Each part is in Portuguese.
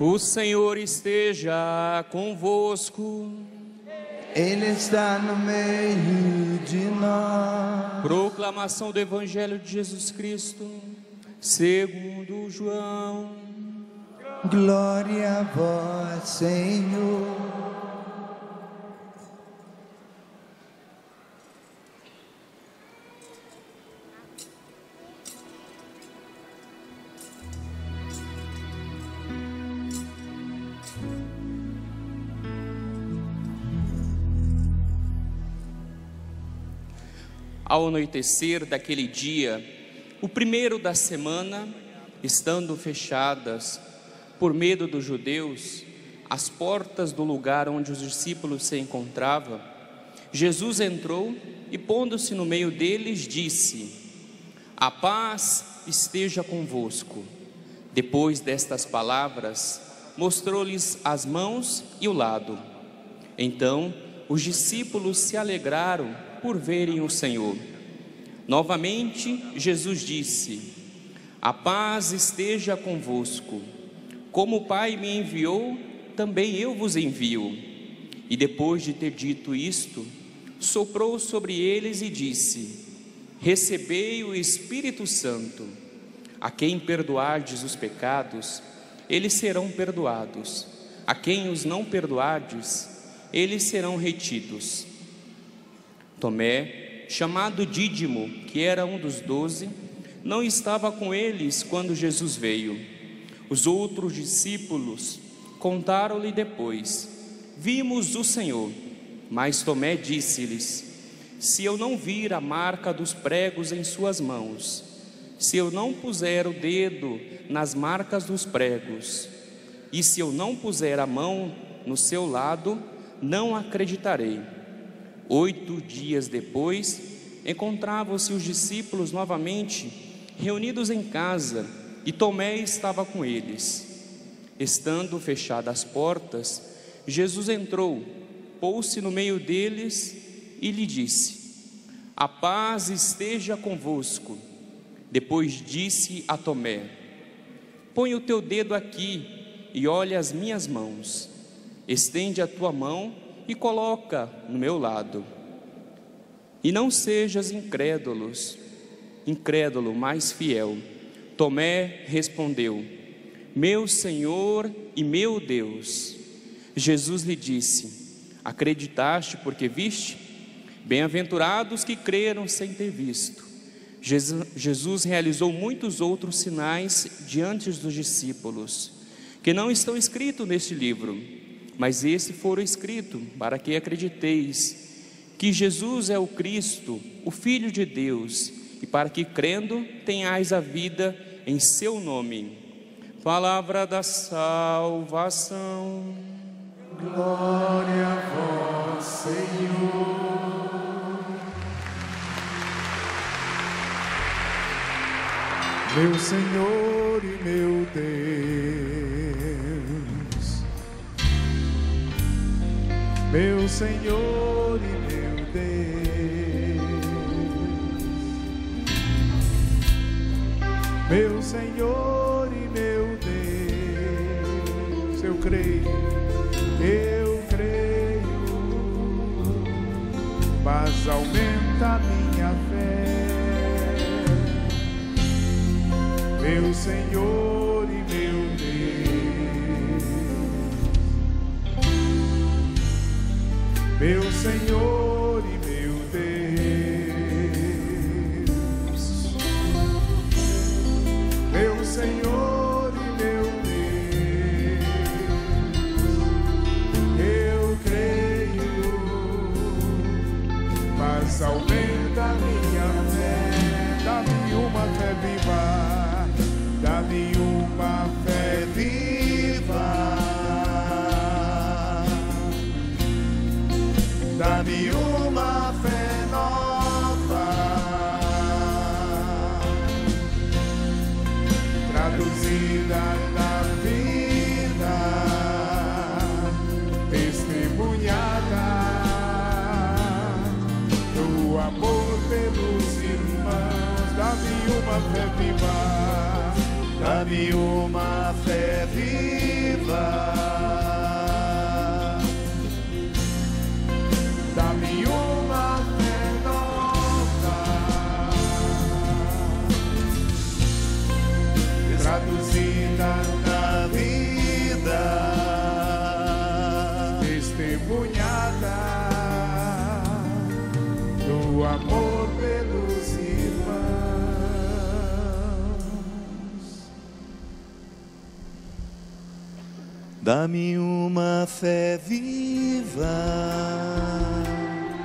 O Senhor esteja convosco. Ele está no meio de nós. Proclamação do Evangelho de Jesus Cristo, segundo João. Glória a vós, Senhor. Ao anoitecer daquele dia, o primeiro da semana, estando fechadas, por medo dos judeus, as portas do lugar onde os discípulos se encontravam, Jesus entrou e, pondo-se no meio deles, disse: a paz esteja convosco. Depois destas palavras, mostrou-lhes as mãos e o lado. Então, os discípulos se alegraram por verem o Senhor. Novamente, Jesus disse: a paz esteja convosco. Como o Pai me enviou, também eu vos envio. E depois de ter dito isto, soprou sobre eles e disse: recebei o Espírito Santo. A quem perdoardes os pecados, eles serão perdoados. A quem os não perdoardes, eles serão retidos. Tomé, chamado Dídimo, que era um dos 12, não estava com eles quando Jesus veio. Os outros discípulos contaram-lhe depois: vimos o Senhor. Mas Tomé disse-lhes: se eu não vir a marca dos pregos em suas mãos, se eu não puser o dedo nas marcas dos pregos, e se eu não puser a mão no seu lado, não acreditarei. 8 dias depois, encontravam-se os discípulos novamente reunidos em casa, e Tomé estava com eles. Estando fechadas as portas, Jesus entrou, pôs-se no meio deles e lhe disse: a paz esteja convosco. Depois disse a Tomé: põe o teu dedo aqui e olha as minhas mãos. Estende a tua mão e coloca no meu lado. E não sejas incrédulo, mas fiel. Tomé respondeu: meu Senhor e meu Deus. Jesus lhe disse: acreditaste porque viste? Bem-aventurados que creram sem ter visto. Jesus realizou muitos outros sinais diante dos discípulos, que não estão escritos neste livro, mas esse foram escritos para que acrediteis que Jesus é o Cristo, o Filho de Deus, e para que, crendo, tenhais a vida em seu nome. Palavra da salvação. Glória a vós, Senhor. Meu Senhor e meu Deus, meu Senhor e meu Deus, meu Senhor e meu Deus, eu creio, mas aumenta a minha fé. Meu Senhor e meu Deus, meu Senhor e meu Deus, meu Senhor e meu Deus, eu creio, mas aumenta a minha fé. Dá-me uma fé viva, dá-me uma fé viva, dá-me uma fé nova, traduzida na vida, testemunhada do amor pelos irmãos. Dá-me uma fé viva, dá-me uma fé viva, Dá-me uma fé nova, traduzida na vida, testemunhada do amor pelos irmãos. Dá-me uma fé viva.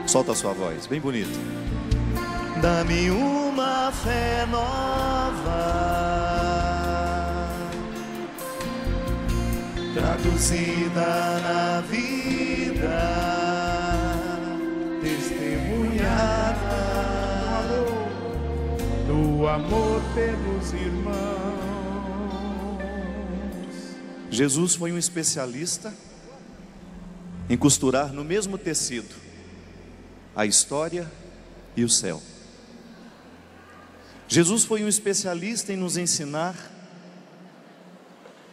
Solta a sua voz, bem bonito. Dá-me uma fé nova, traduzida na vida, Testemunhada do amor pelos irmãos. Jesus foi um especialista em costurar no mesmo tecido a história e o céu. Jesus foi um especialista em nos ensinar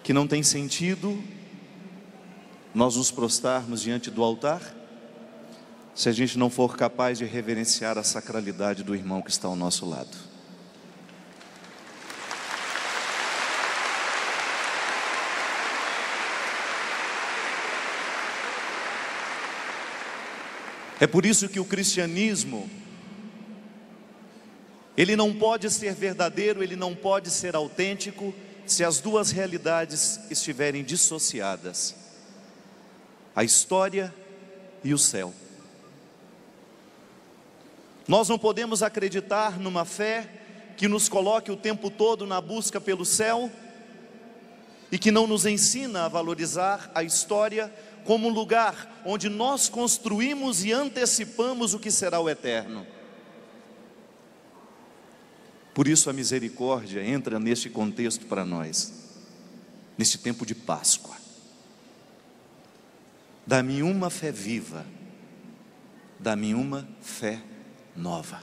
que não tem sentido nós nos prostrarmos diante do altar se a gente não for capaz de reverenciar a sacralidade do irmão que está ao nosso lado. É por isso que o cristianismo, ele não pode ser verdadeiro, ele não pode ser autêntico, se as duas realidades estiverem dissociadas: a história e o céu. Nós não podemos acreditar numa fé que nos coloque o tempo todo na busca pelo céu e que não nos ensina a valorizar a história como um lugar onde nós construímos e antecipamos o que será o eterno. Por isso a misericórdia entra neste contexto para nós, neste tempo de Páscoa. Dá-me uma fé viva, dá-me uma fé nova.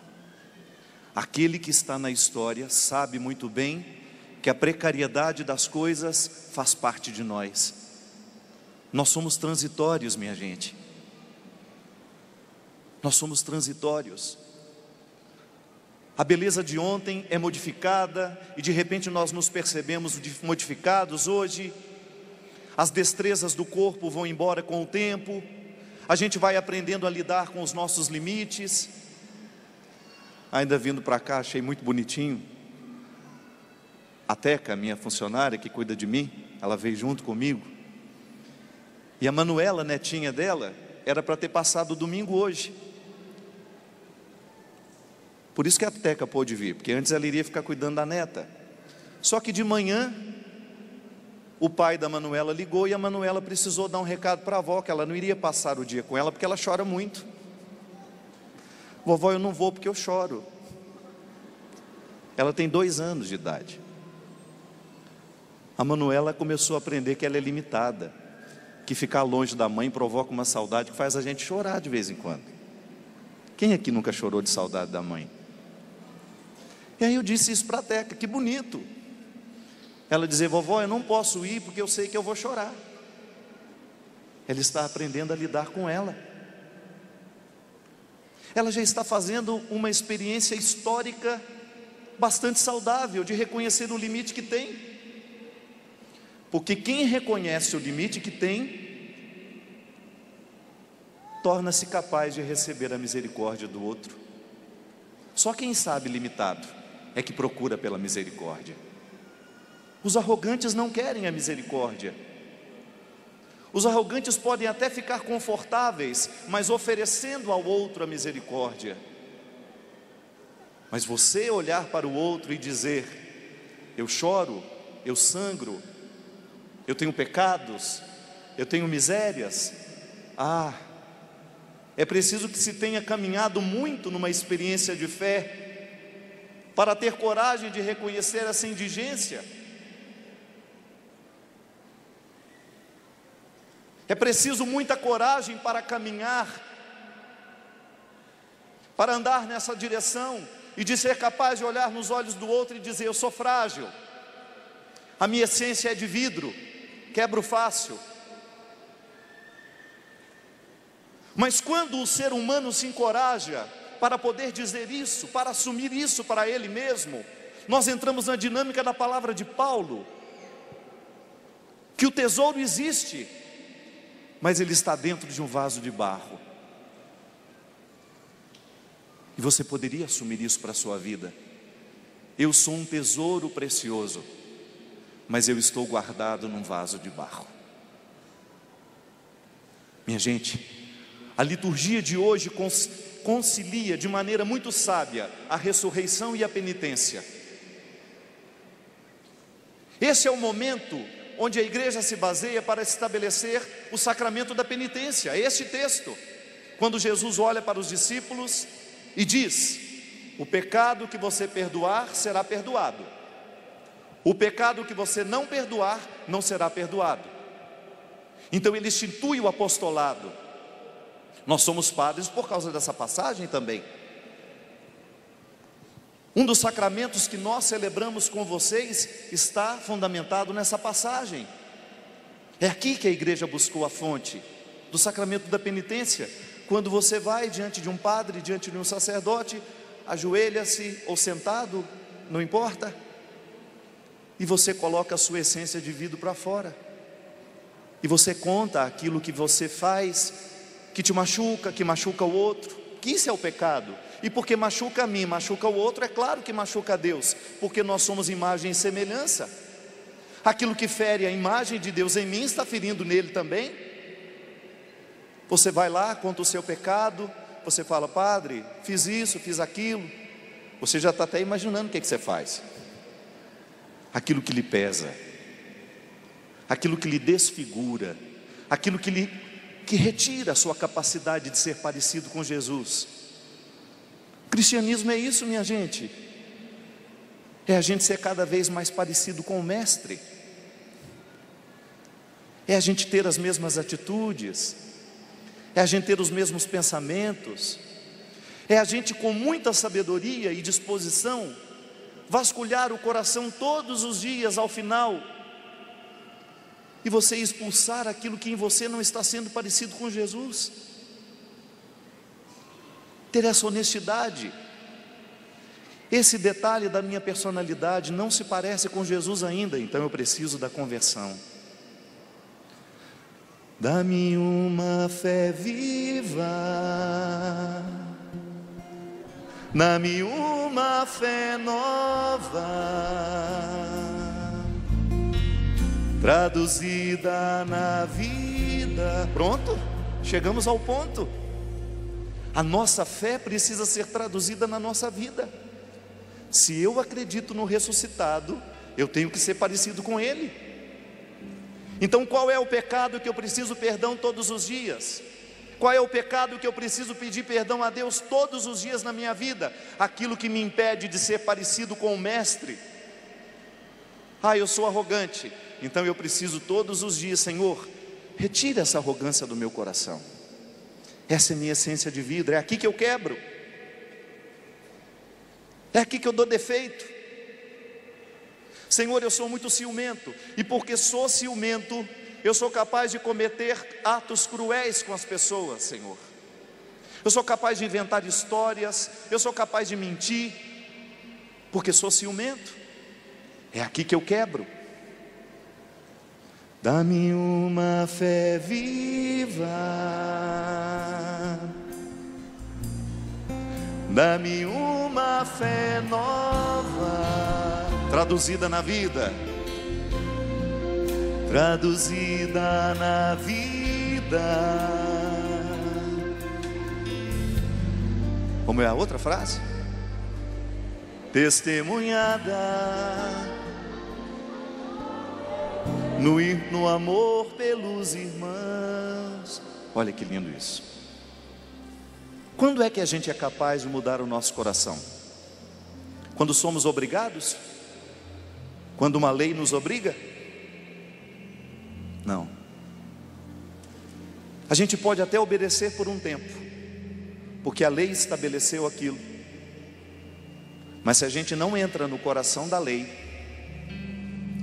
Aquele que está na história sabe muito bem que a precariedade das coisas faz parte de nós. Nós somos transitórios, minha gente. Nós somos transitórios. A beleza de ontem é modificada e de repente nós nos percebemos modificados hoje. As destrezas do corpo vão embora com o tempo. A gente vai aprendendo a lidar com os nossos limites. Ainda vindo para cá, achei muito bonitinho. A Teca, minha funcionária que cuida de mim, ela veio junto comigo. E a Manuela, netinha dela, era para ter passado o domingo hoje. Por isso que a Teca pôde vir, porque antes ela iria ficar cuidando da neta. Só que de manhã, o pai da Manuela ligou e a Manuela precisou dar um recado para a avó, que ela não iria passar o dia com ela, porque ela chora muito. Vovó, eu não vou porque eu choro. Ela tem 2 anos de idade. A Manuela começou a aprender que ela é limitada, que ficar longe da mãe provoca uma saudade que faz a gente chorar de vez em quando. Quem aqui nunca chorou de saudade da mãe? E aí eu disse isso para a Teca, que bonito. Ela dizia, vovó, eu não posso ir porque eu sei que eu vou chorar. Ela está aprendendo a lidar com ela. Ela já está fazendo uma experiência histórica bastante saudável de reconhecer o limite que tem. Porque quem reconhece o limite que tem, torna-se capaz de receber a misericórdia do outro. Só quem sabe limitado é que procura pela misericórdia. Os arrogantes não querem a misericórdia. Os arrogantes podem até ficar confortáveis, mas oferecendo ao outro a misericórdia. Mas você olhar para o outro e dizer, eu choro, eu sangro, eu tenho pecados, eu tenho misérias. É preciso que se tenha caminhado muito numa experiência de fé para ter coragem de reconhecer essa indigência. É preciso muita coragem para caminhar, para andar nessa direção e de ser capaz de olhar nos olhos do outro e dizer, eu sou frágil, a minha essência é de vidro, quebro fácil. Mas quando o ser humano se encoraja para poder dizer isso, para assumir isso para ele mesmo, nós entramos na dinâmica da palavra de Paulo, que o tesouro existe, mas ele está dentro de um vaso de barro. E você poderia assumir isso para a sua vida. Eu sou um tesouro precioso, mas eu estou guardado num vaso de barro. Minha gente, a liturgia de hoje concilia de maneira muito sábia a ressurreição e a penitência. Esse é o momento onde a igreja se baseia para estabelecer o sacramento da penitência. Este texto, quando Jesus olha para os discípulos e diz: o pecado que você perdoar será perdoado, o pecado que você não perdoar não será perdoado. Então ele institui o apostolado. Nós somos padres por causa dessa passagem também. Um dos sacramentos que nós celebramos com vocês está fundamentado nessa passagem. É aqui que a igreja buscou a fonte do sacramento da penitência. Quando você vai diante de um padre, diante de um sacerdote, ajoelha-se ou sentado, não importa, e você coloca a sua essência de vida para fora, e você conta aquilo que você faz, que te machuca, que machuca o outro, que isso é o pecado. E porque machuca a mim, machuca o outro, é claro que machuca a Deus, porque nós somos imagem e semelhança. Aquilo que fere a imagem de Deus em mim, está ferindo nele também. Você vai lá, conta o seu pecado, você fala: padre, fiz isso, fiz aquilo. Você já está até imaginando o que você faz. Aquilo que lhe pesa, aquilo que lhe desfigura, aquilo que retira a sua capacidade de ser parecido com Jesus. Cristianismo é isso, minha gente. É a gente ser cada vez mais parecido com o Mestre. É a gente ter as mesmas atitudes. É a gente ter os mesmos pensamentos. É a gente, com muita sabedoria e disposição, vasculhar o coração todos os dias ao final, e você expulsar aquilo que em você não está sendo parecido com Jesus. Ter essa honestidade. Esse detalhe da minha personalidade não se parece com Jesus ainda, então eu preciso da conversão. Dá-me uma fé viva, dá-me uma fé nova, traduzida na vida. Pronto, chegamos ao ponto. A nossa fé precisa ser traduzida na nossa vida. Se eu acredito no ressuscitado, eu tenho que ser parecido com Ele. Então qual é o pecado que eu preciso perdão todos os dias? Qual é o pecado que eu preciso pedir perdão a Deus todos os dias na minha vida? Aquilo que me impede de ser parecido com o Mestre. Eu sou arrogante, então eu preciso todos os dias: Senhor, retira essa arrogância do meu coração. Essa é a minha essência de vida, é aqui que eu quebro, é aqui que eu dou defeito. Senhor, eu sou muito ciumento, e porque sou ciumento, eu sou capaz de cometer atos cruéis com as pessoas, Senhor. Eu sou capaz de inventar histórias, eu sou capaz de mentir, porque sou ciumento. É aqui que eu quebro. Dá-me uma fé viva, dá-me uma fé nova, traduzida na vida, traduzida na vida. Como é a outra frase? Testemunhada no amor pelos irmãos. Olha que lindo isso. Quando é que a gente é capaz de mudar o nosso coração? Quando somos obrigados? Quando uma lei nos obriga? Não. A gente pode até obedecer por um tempo, porque a lei estabeleceu aquilo. Mas se a gente não entra no coração da lei,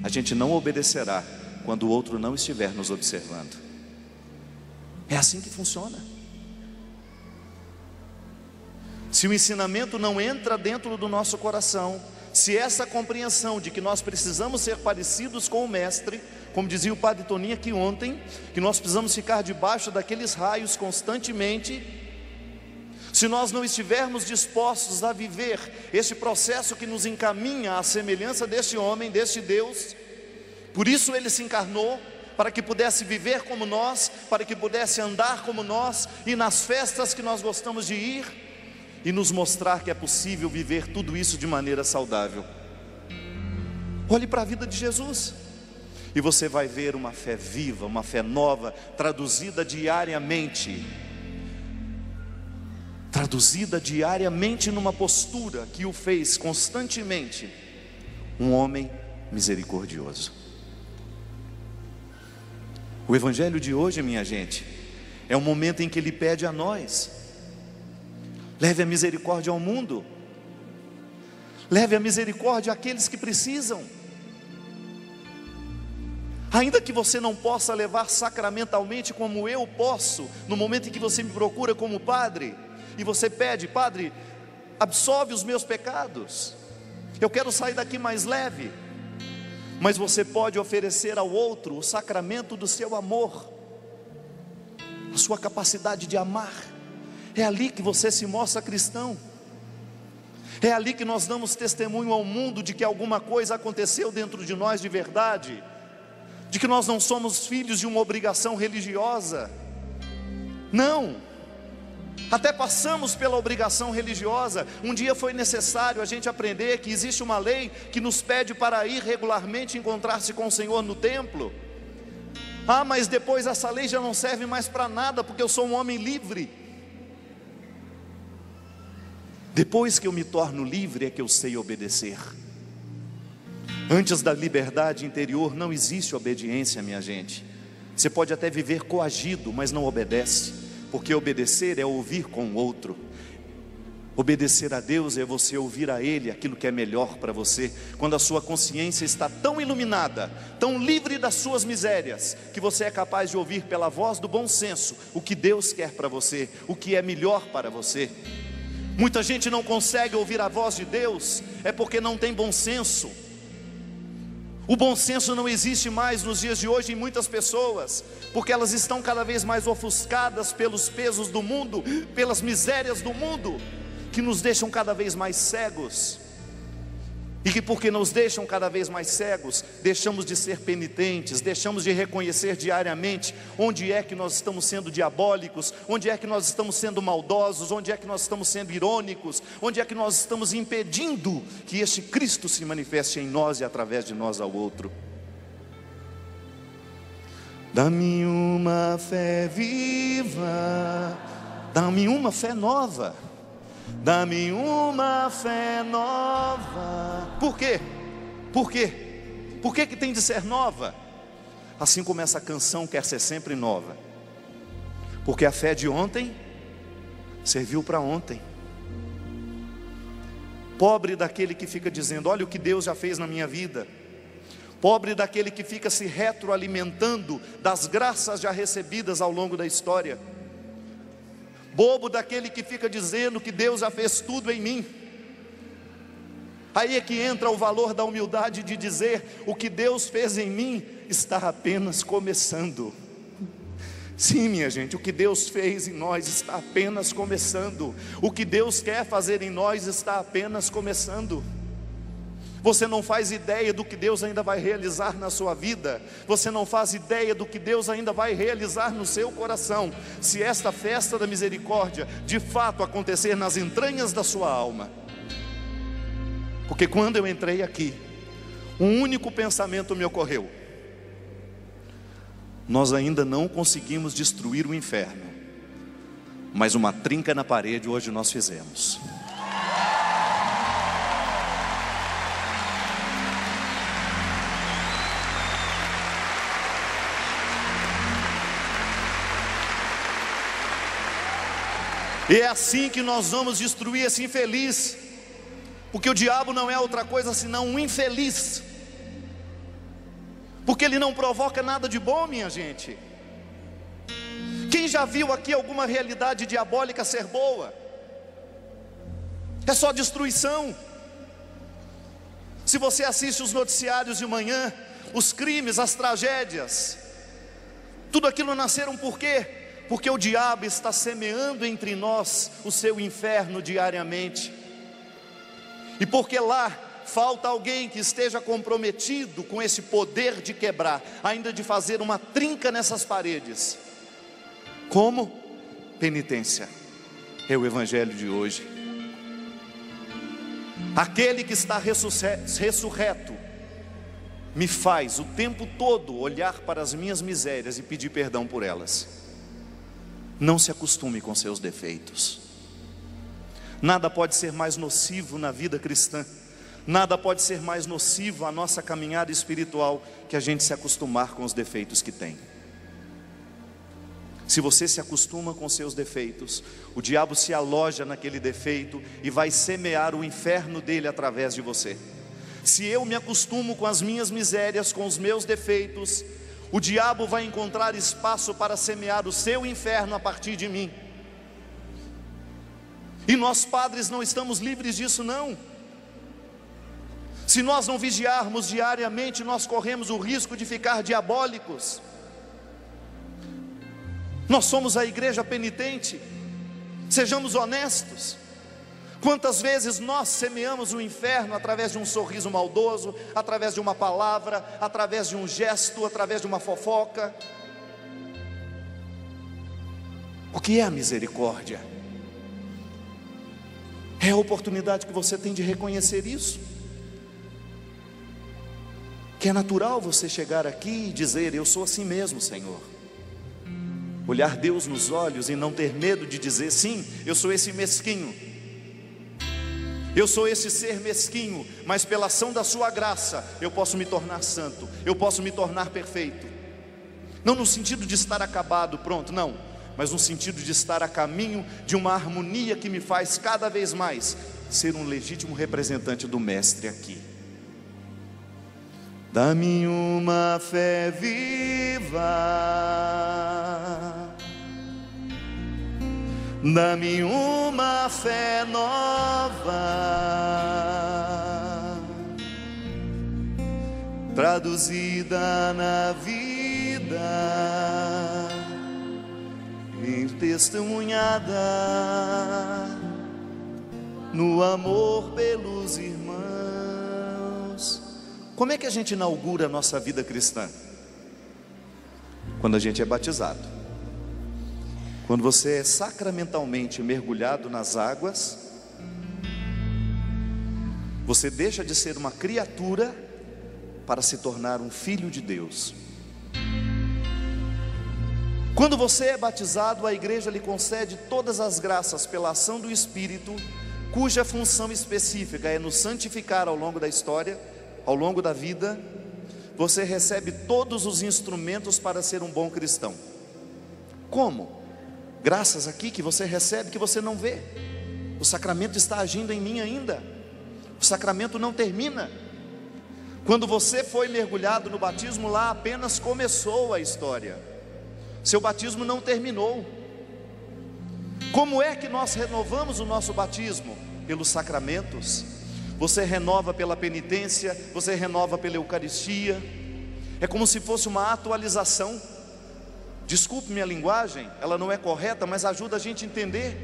a gente não obedecerá quando o outro não estiver nos observando. É assim que funciona. Se o ensinamento não entra dentro do nosso coração, se essa compreensão de que nós precisamos ser parecidos com o Mestre, como dizia o Padre Toninho aqui ontem, que nós precisamos ficar debaixo daqueles raios constantemente, se nós não estivermos dispostos a viver este processo que nos encaminha à semelhança deste homem, deste Deus, por isso ele se encarnou, para que pudesse viver como nós, para que pudesse andar como nós, e nas festas que nós gostamos de ir, e nos mostrar que é possível viver tudo isso de maneira saudável. Olhe para a vida de Jesus, e você vai ver uma fé viva, uma fé nova, traduzida diariamente numa postura que o fez constantemente um homem misericordioso. O evangelho de hoje, minha gente, é um momento em que ele pede a nós: leve a misericórdia ao mundo, leve a misericórdia àqueles que precisam. Ainda que você não possa levar sacramentalmente como eu posso, no momento em que você me procura como padre, e você pede: Padre, absolve os meus pecados, eu quero sair daqui mais leve. Mas você pode oferecer ao outro o sacramento do seu amor, a sua capacidade de amar. É ali que você se mostra cristão. É ali que nós damos testemunho ao mundo de que alguma coisa aconteceu dentro de nós de verdade, de que nós não somos filhos de uma obrigação religiosa. Não, até passamos pela obrigação religiosa. Um dia foi necessário a gente aprender que existe uma lei que nos pede para ir regularmente encontrar-se com o Senhor no templo. Ah, mas depois essa lei já não serve mais para nada, porque eu sou um homem livre. Depois que eu me torno livre é que eu sei obedecer. Antes da liberdade interior não existe obediência, minha gente. Você pode até viver coagido, mas não obedece. Porque obedecer é ouvir com o outro. Obedecer a Deus é você ouvir a Ele aquilo que é melhor para você. Quando a sua consciência está tão iluminada, tão livre das suas misérias, que você é capaz de ouvir pela voz do bom senso o que Deus quer para você, o que é melhor para você. Muita gente não consegue ouvir a voz de Deus, é porque não tem bom senso. O bom senso não existe mais nos dias de hoje em muitas pessoas, porque elas estão cada vez mais ofuscadas pelos pesos do mundo, pelas misérias do mundo, que nos deixam cada vez mais cegos. E que porque nos deixam cada vez mais cegos, deixamos de ser penitentes, deixamos de reconhecer diariamente onde é que nós estamos sendo diabólicos, onde é que nós estamos sendo maldosos, onde é que nós estamos sendo irônicos, onde é que nós estamos impedindo que este Cristo se manifeste em nós e através de nós ao outro. Dá-me uma fé viva, dá-me uma fé nova. Dá-me uma fé nova. Por quê? Por quê? Por que tem de ser nova? Assim como essa canção quer ser sempre nova. Porque a fé de ontem serviu para ontem. Pobre daquele que fica dizendo: olha o que Deus já fez na minha vida. Pobre daquele que fica se retroalimentando das graças já recebidas ao longo da história. Bobo daquele que fica dizendo que Deus já fez tudo em mim. Aí é que entra o valor da humildade de dizer: o que Deus fez em mim está apenas começando. Sim, minha gente, o que Deus fez em nós está apenas começando. O que Deus quer fazer em nós está apenas começando. Você não faz ideia do que Deus ainda vai realizar na sua vida. Você não faz ideia do que Deus ainda vai realizar no seu coração, se esta festa da misericórdia de fato acontecer nas entranhas da sua alma. Porque quando eu entrei aqui, um único pensamento me ocorreu: nós ainda não conseguimos destruir o inferno, mas uma trinca na parede hoje nós fizemos. E é assim que nós vamos destruir esse infeliz, porque o diabo não é outra coisa senão um infeliz. porque ele não provoca nada de bom, minha gente. Quem já viu aqui alguma realidade diabólica ser boa? É só destruição. Se você assiste os noticiários de manhã, os crimes, as tragédias, tudo aquilo nasceram por quê? Porque o diabo está semeando entre nós o seu inferno diariamente, e porque lá falta alguém que esteja comprometido com esse poder de quebrar, ainda de fazer uma trinca nessas paredes. Como? Penitência. É o evangelho de hoje. Aquele que está ressurreto me faz o tempo todo olhar para as minhas misérias e pedir perdão por elas. Não se acostume com seus defeitos. Nada pode ser mais nocivo na vida cristã, nada pode ser mais nocivo à nossa caminhada espiritual que a gente se acostumar com os defeitos que tem. Se você se acostuma com seus defeitos, o diabo se aloja naquele defeito e vai semear o inferno dele através de você. Se eu me acostumo com as minhas misérias, com os meus defeitos, o diabo vai encontrar espaço para semear o seu inferno a partir de mim. E nós padres não estamos livres disso, não. Se nós não vigiarmos diariamente, nós corremos o risco de ficar diabólicos. Nós somos a igreja penitente. Sejamos honestos. Quantas vezes nós semeamos o inferno através de um sorriso maldoso, através de uma palavra, através de um gesto, através de uma fofoca? O que é a misericórdia? É a oportunidade que você tem de reconhecer isso. Que é natural você chegar aqui e dizer: eu sou assim mesmo, Senhor. Olhar Deus nos olhos e não ter medo de dizer: sim, eu sou esse mesquinho, eu sou esse ser mesquinho, mas pela ação da sua graça eu posso me tornar santo, eu posso me tornar perfeito. Não no sentido de estar acabado, pronto, não, mas no sentido de estar a caminho de uma harmonia que me faz cada vez mais ser um legítimo representante do Mestre aqui. Dá-me uma fé viva, dá-me uma fé nova, traduzida na vida, testemunhada no amor pelos irmãos. Como é que a gente inaugura a nossa vida cristã? Quando a gente é batizado. Quando você é sacramentalmente mergulhado nas águas, você deixa de ser uma criatura para se tornar um filho de Deus. Quando você é batizado, a igreja lhe concede todas as graças pela ação do Espírito, cuja função específica é nos santificar ao longo da história, ao longo da vida. Você recebe todos os instrumentos para ser um bom cristão. Como? Graças aqui que você recebe, que você não vê. O sacramento está agindo em mim ainda. O sacramento não termina. Quando você foi mergulhado no batismo, lá apenas começou a história. Seu batismo não terminou. Como é que nós renovamos o nosso batismo? Pelos sacramentos. Você renova pela penitência, você renova pela Eucaristia. É como se fosse uma atualização. Desculpe minha linguagem, ela não é correta, mas ajuda a gente a entender.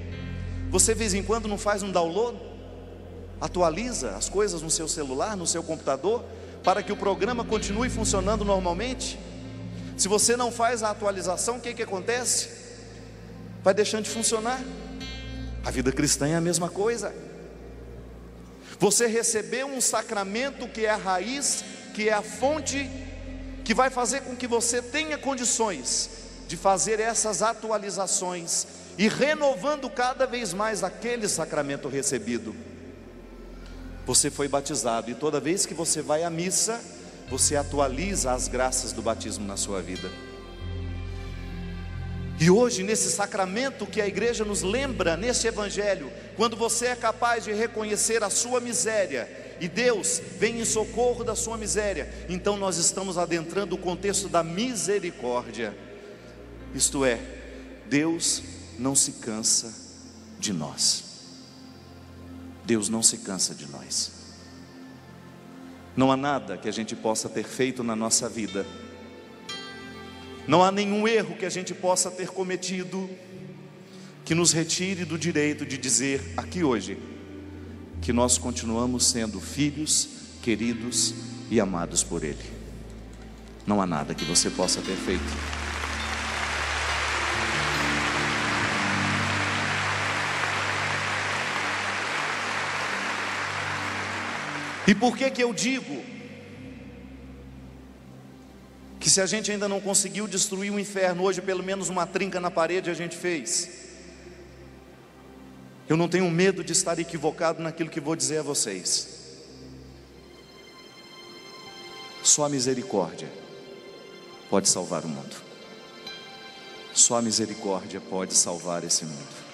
Você de vez em quando não faz um download? Atualiza as coisas no seu celular, no seu computador, para que o programa continue funcionando normalmente? Se você não faz a atualização, o que acontece? Vai deixando de funcionar. A vida cristã é a mesma coisa. Você recebeu um sacramento que é a raiz, que é a fonte, que vai fazer com que você tenha condições de fazer essas atualizações e renovando cada vez mais aquele sacramento recebido. Você foi batizado e toda vez que você vai à missa, você atualiza as graças do batismo na sua vida. E hoje, nesse sacramento que a igreja nos lembra, nesse evangelho, quando você é capaz de reconhecer a sua miséria e Deus vem em socorro da sua miséria, então nós estamos adentrando o contexto da misericórdia. Isto é, Deus não se cansa de nós. Deus não se cansa de nós. Não há nada que a gente possa ter feito na nossa vida, não há nenhum erro que a gente possa ter cometido que nos retire do direito de dizer aqui hoje que nós continuamos sendo filhos queridos e amados por Ele. Não há nada que você possa ter feito. E por que eu digo que se a gente ainda não conseguiu destruir o inferno, hoje pelo menos uma trinca na parede a gente fez? Eu não tenho medo de estar equivocado naquilo que vou dizer a vocês. Só a misericórdia pode salvar o mundo. Só a misericórdia pode salvar esse mundo.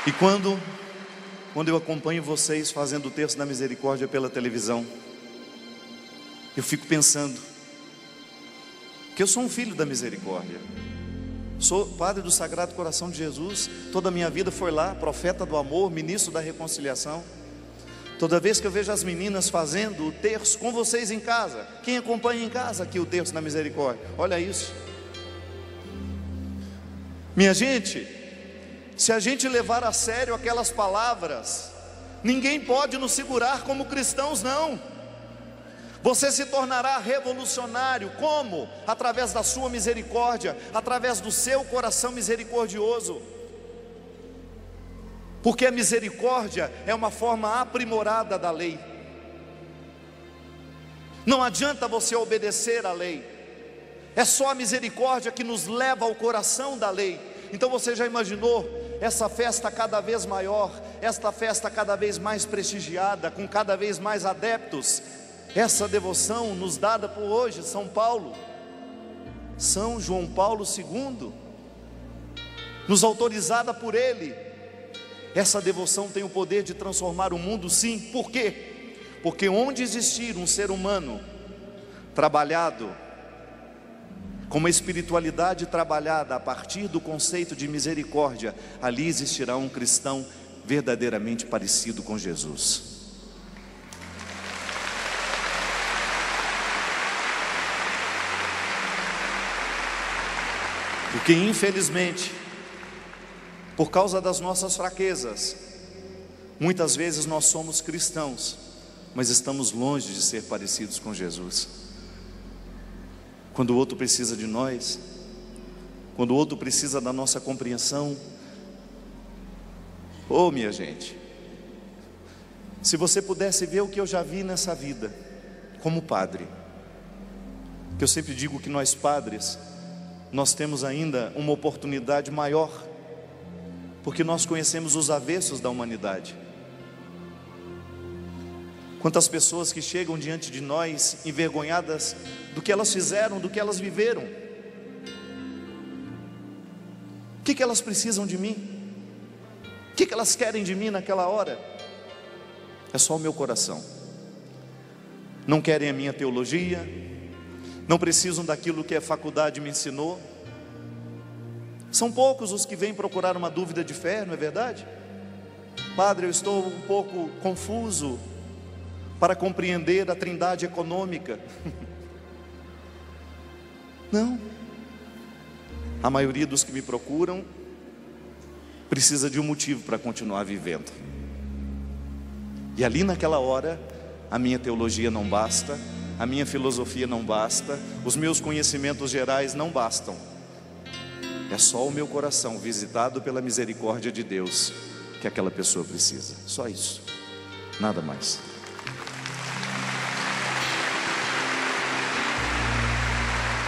E quando eu acompanho vocês fazendo o terço da misericórdia pela televisão, eu fico pensando que eu sou um filho da misericórdia. Sou padre do Sagrado Coração de Jesus, toda a minha vida foi lá, profeta do amor, ministro da reconciliação. Toda vez que eu vejo as meninas fazendo o terço com vocês em casa, quem acompanha em casa aqui o terço da misericórdia, olha isso. Minha gente, se a gente levar a sério aquelas palavras, ninguém pode nos segurar como cristãos, não. Você se tornará revolucionário, como? Através da sua misericórdia, através do seu coração misericordioso. Porque a misericórdia é uma forma aprimorada da lei. Não adianta você obedecer à lei, é só a misericórdia que nos leva ao coração da lei. Então você já imaginou essa festa cada vez maior, esta festa cada vez mais prestigiada, com cada vez mais adeptos, essa devoção nos dada por hoje, São João Paulo II, nos autorizada por ele. Essa devoção tem o poder de transformar o mundo, sim. Por quê? Porque onde existir um ser humano trabalhado, com uma espiritualidade trabalhada a partir do conceito de misericórdia, ali existirá um cristão verdadeiramente parecido com Jesus. Porque infelizmente, por causa das nossas fraquezas, muitas vezes nós somos cristãos, mas estamos longe de ser parecidos com Jesus. Quando o outro precisa de nós, quando o outro precisa da nossa compreensão, oh minha gente, se você pudesse ver o que eu já vi nessa vida, como padre, que eu sempre digo que nós padres, nós temos ainda uma oportunidade maior, porque nós conhecemos os avessos da humanidade. Quantas pessoas que chegam diante de nós envergonhadas do que elas fizeram, do que elas viveram. O que elas precisam de mim? O que elas querem de mim naquela hora? É só o meu coração. Não querem a minha teologia, não precisam daquilo que a faculdade me ensinou. São poucos os que vêm procurar uma dúvida de fé, não é verdade? Padre, eu estou um pouco confuso para compreender a trindade econômica. Não. A maioria dos que me procuram precisa de um motivo para continuar vivendo. E ali naquela hora, a minha teologia não basta, a minha filosofia não basta, os meus conhecimentos gerais não bastam. É só o meu coração visitado pela misericórdia de Deus que aquela pessoa precisa. Só isso, nada mais.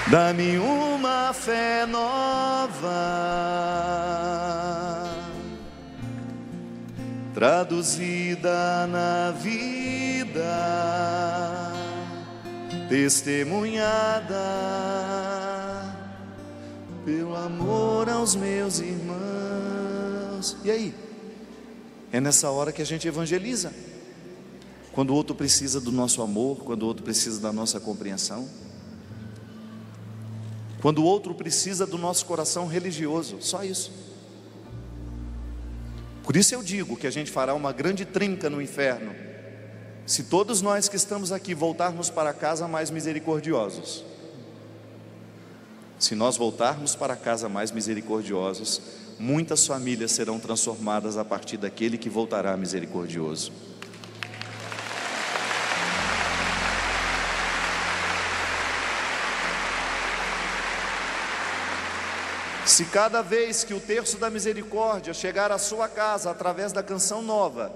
Dá-me uma fé nova, traduzida na vida, testemunhada pelo amor aos meus irmãos. E aí? É nessa hora que a gente evangeliza. Quando o outro precisa do nosso amor, quando o outro precisa da nossa compreensão, quando o outro precisa do nosso coração religioso, só isso. Por isso eu digo que a gente fará uma grande trinca no inferno, se todos nós que estamos aqui voltarmos para casa mais misericordiosos. Se nós voltarmos para casa mais misericordiosos, muitas famílias serão transformadas a partir daquele que voltará misericordioso. Se cada vez que o terço da misericórdia chegar à sua casa através da canção nova,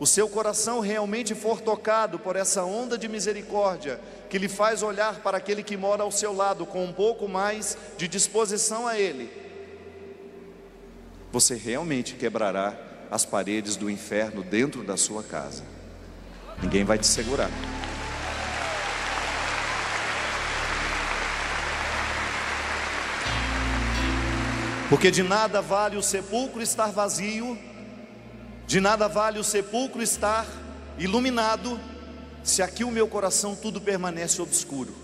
o seu coração realmente for tocado por essa onda de misericórdia, que lhe faz olhar para aquele que mora ao seu lado com um pouco mais de disposição a ele, você realmente quebrará as paredes do inferno dentro da sua casa. Ninguém vai te segurar. Porque de nada vale o sepulcro estar vazio, de nada vale o sepulcro estar iluminado, se aqui o meu coração tudo permanece obscuro.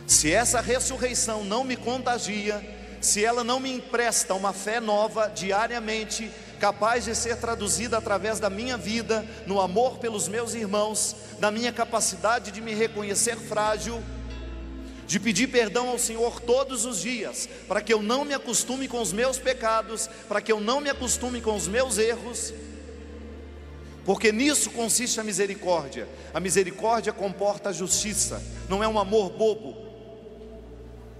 Se essa ressurreição não me contagia, se ela não me empresta uma fé nova diariamente, capaz de ser traduzida através da minha vida, no amor pelos meus irmãos, na minha capacidade de me reconhecer frágil, de pedir perdão ao Senhor todos os dias, para que eu não me acostume com os meus pecados, para que eu não me acostume com os meus erros, porque nisso consiste a misericórdia. A misericórdia comporta a justiça, não é um amor bobo,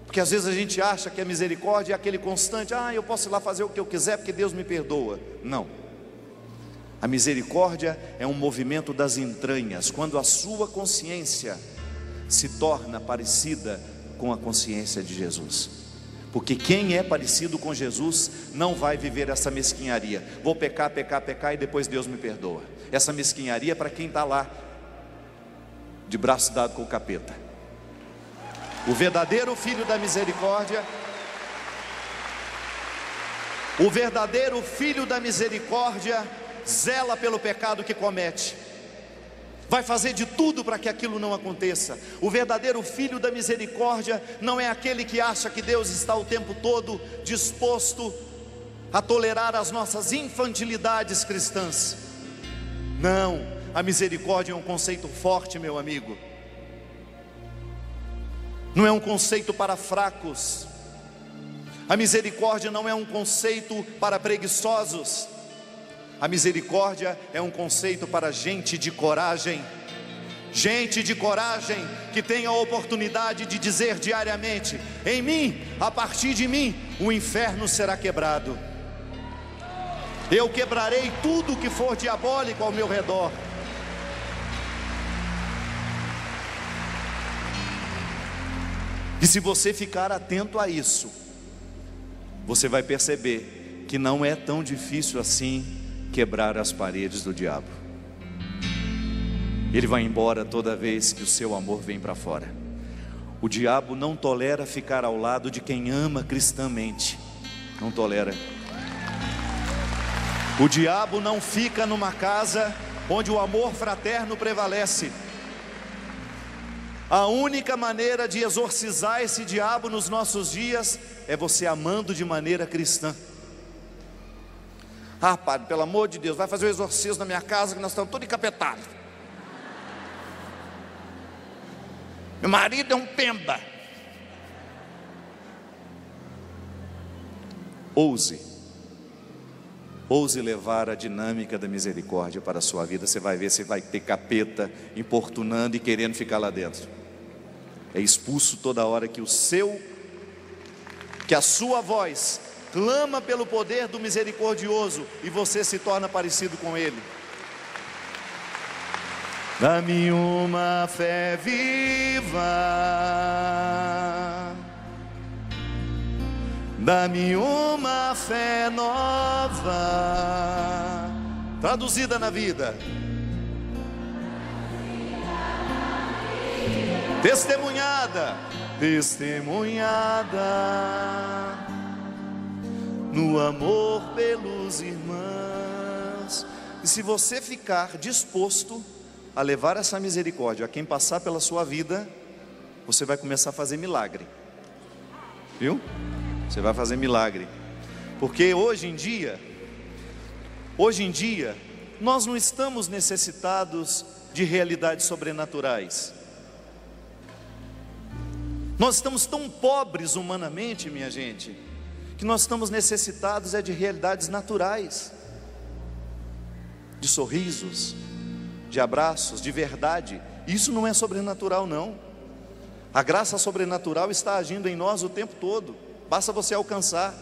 porque às vezes a gente acha que a misericórdia é aquele constante, eu posso ir lá fazer o que eu quiser porque Deus me perdoa. Não, a misericórdia é um movimento das entranhas, quando a sua consciência se torna parecida com a consciência de Jesus. Porque quem é parecido com Jesus não vai viver essa mesquinharia. Vou pecar, pecar, pecar e depois Deus me perdoa. Essa mesquinharia é para quem está lá de braço dado com o capeta. O verdadeiro filho da misericórdia, o verdadeiro filho da misericórdia zela pelo pecado que comete, vai fazer de tudo para que aquilo não aconteça. O verdadeiro filho da misericórdia não é aquele que acha que Deus está o tempo todo disposto a tolerar as nossas infantilidades cristãs. Não, a misericórdia é um conceito forte, meu amigo. Não é um conceito para fracos. A misericórdia não é um conceito para preguiçosos. A misericórdia é um conceito para gente de coragem. Gente de coragem que tem a oportunidade de dizer diariamente: em mim, a partir de mim, o inferno será quebrado. Eu quebrarei tudo que for diabólico ao meu redor. E se você ficar atento a isso, você vai perceber que não é tão difícil assim quebrar as paredes do diabo. Ele vai embora toda vez que o seu amor vem para fora. O diabo não tolera ficar ao lado de quem ama cristãmente. Não tolera. O diabo não fica numa casa onde o amor fraterno prevalece. A única maneira de exorcizar esse diabo nos nossos dias é você amando de maneira cristã. Padre, pelo amor de Deus, vai fazer o exorcismo na minha casa que nós estamos todos encapetados. Meu marido é um pemba. Ouse levar a dinâmica da misericórdia para a sua vida. Você vai ver, você vai ter capeta importunando e querendo ficar lá dentro. É expulso toda hora que a sua voz clama pelo poder do misericordioso e você se torna parecido com ele. Dá-me uma fé viva, dá-me uma fé nova. Traduzida na vida: testemunhada testemunhada no amor pelos irmãos. E se você ficar disposto a levar essa misericórdia a quem passar pela sua vida, você vai começar a fazer milagre, viu? Você vai fazer milagre, porque hoje em dia, nós não estamos necessitados de realidades sobrenaturais. Nós estamos tão pobres humanamente, minha gente, que nós estamos necessitados de realidades naturais, de sorrisos, de abraços, de verdade. Isso não é sobrenatural, não. A graça sobrenatural está agindo em nós o tempo todo, basta você alcançar.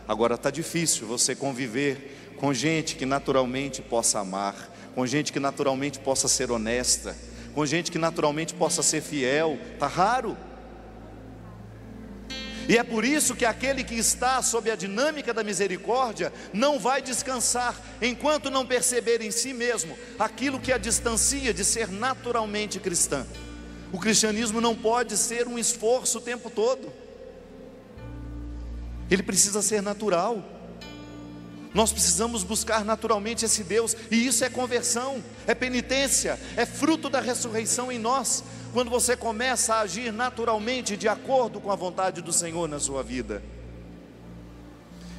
Agora está difícil você conviver com gente que naturalmente possa amar, com gente que naturalmente possa ser honesta, com gente que naturalmente possa ser fiel. Está raro. E é por isso que aquele que está sob a dinâmica da misericórdia não vai descansar enquanto não perceber em si mesmo aquilo que a distancia de ser naturalmente cristã. O cristianismo não pode ser um esforço o tempo todo, ele precisa ser natural. Nós precisamos buscar naturalmente esse Deus, e isso é conversão, é penitência, é fruto da ressurreição em nós. Quando você começa a agir naturalmente de acordo com a vontade do Senhor na sua vida,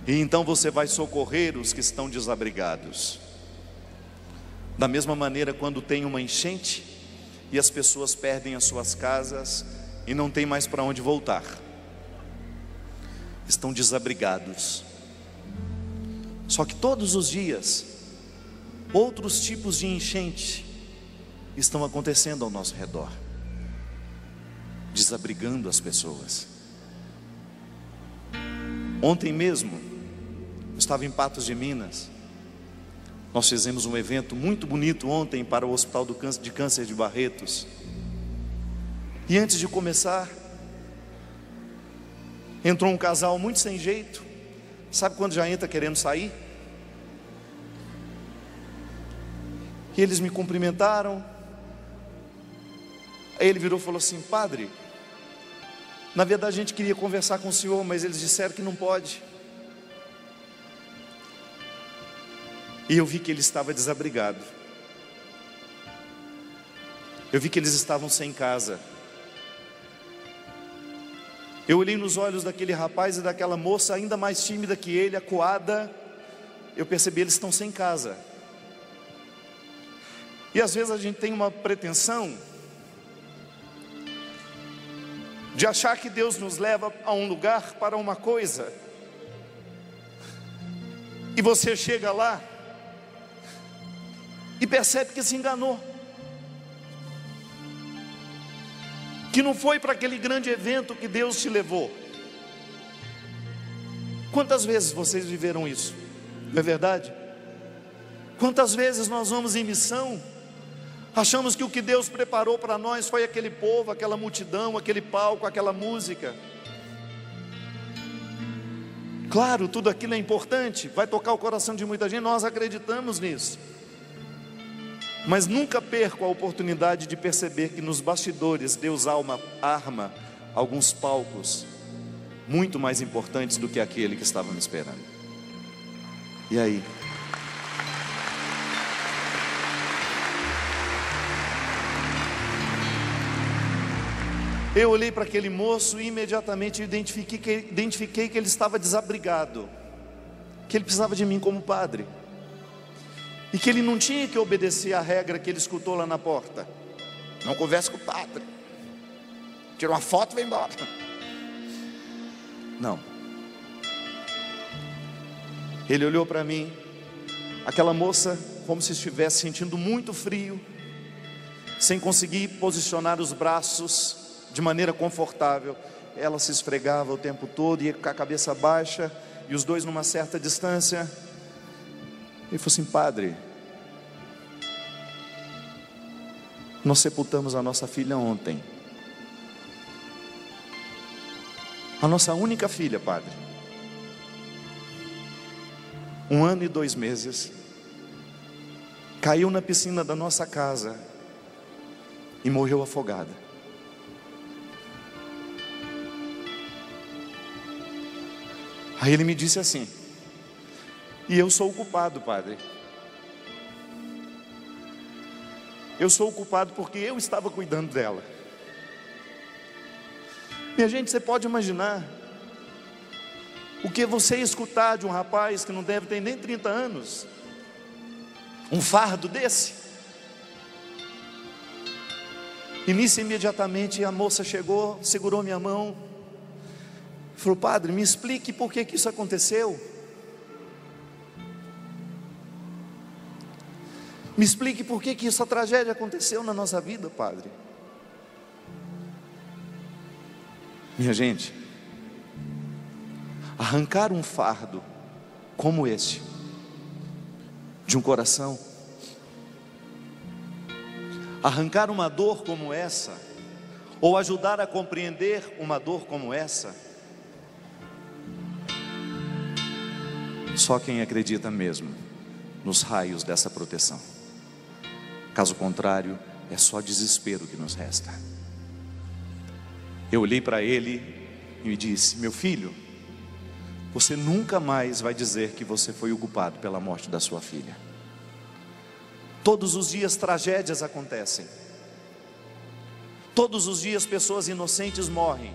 e então você vai socorrer os que estão desabrigados. Da mesma maneira, quando tem uma enchente e as pessoas perdem as suas casas e não tem mais para onde voltar, estão desabrigados. Só que todos os dias outros tipos de enchente estão acontecendo ao nosso redor, desabrigando as pessoas. Ontem mesmo eu estava em Patos de Minas. Nós fizemos um evento muito bonito ontem para o Hospital de Câncer de Barretos. E antes de começar, entrou um casal muito sem jeito. Sabe quando já entra querendo sair? E eles me cumprimentaram. Aí ele virou e falou assim: padre, na verdade a gente queria conversar com o senhor, mas eles disseram que não pode. E eu vi que ele estava desabrigado. Eu vi que eles estavam sem casa. Eu olhei nos olhos daquele rapaz e daquela moça, ainda mais tímida que ele, acuada. Eu percebi, eles estão sem casa. E às vezes a gente tem uma pretensão de achar que Deus nos leva a um lugar para uma coisa, e você chega lá e percebe que se enganou, que não foi para aquele grande evento que Deus te levou. Quantas vezes vocês viveram isso? Não é verdade? Quantas vezes nós vamos em missão, achamos que o que Deus preparou para nós foi aquele povo, aquela multidão, aquele palco, aquela música. Claro, tudo aquilo é importante, vai tocar o coração de muita gente, nós acreditamos nisso. Mas nunca perco a oportunidade de perceber que nos bastidores Deus arma alguns palcos muito mais importantes do que aquele que estava me esperando. E aí? Eu olhei para aquele moço e imediatamente identifiquei que ele estava desabrigado, que ele precisava de mim como padre, e que ele não tinha que obedecer à regra que ele escutou lá na porta: não converse com o padre, tira uma foto e vai embora. Não. Ele olhou para mim, aquela moça como se estivesse sentindo muito frio, sem conseguir posicionar os braços de maneira confortável. Ela se esfregava o tempo todo, ia com a cabeça baixa, e os dois numa certa distância. Ele falou assim: padre, nós sepultamos a nossa filha ontem. A nossa única filha, padre. 1 ano e 2 meses. Caiu na piscina da nossa casa e morreu afogada. Aí ele me disse assim: e eu sou o culpado, padre. Eu sou o culpado porque eu estava cuidando dela. Minha gente, você pode imaginar o que você escutar de um rapaz que não deve ter nem 30 anos, um fardo desse? E nisso imediatamente a moça chegou, segurou minha mão, falou: padre, me explique por que isso aconteceu. Me explique por que essa tragédia aconteceu na nossa vida, padre. Minha gente, arrancar um fardo como este de um coração, arrancar uma dor como essa, ou ajudar a compreender uma dor como essa, só quem acredita mesmo nos raios dessa proteção. Caso contrário, é só desespero que nos resta. Eu olhei para ele e me disse: meu filho, você nunca mais vai dizer que você foi o culpado pela morte da sua filha. Todos os dias tragédias acontecem. Todos os dias pessoas inocentes morrem.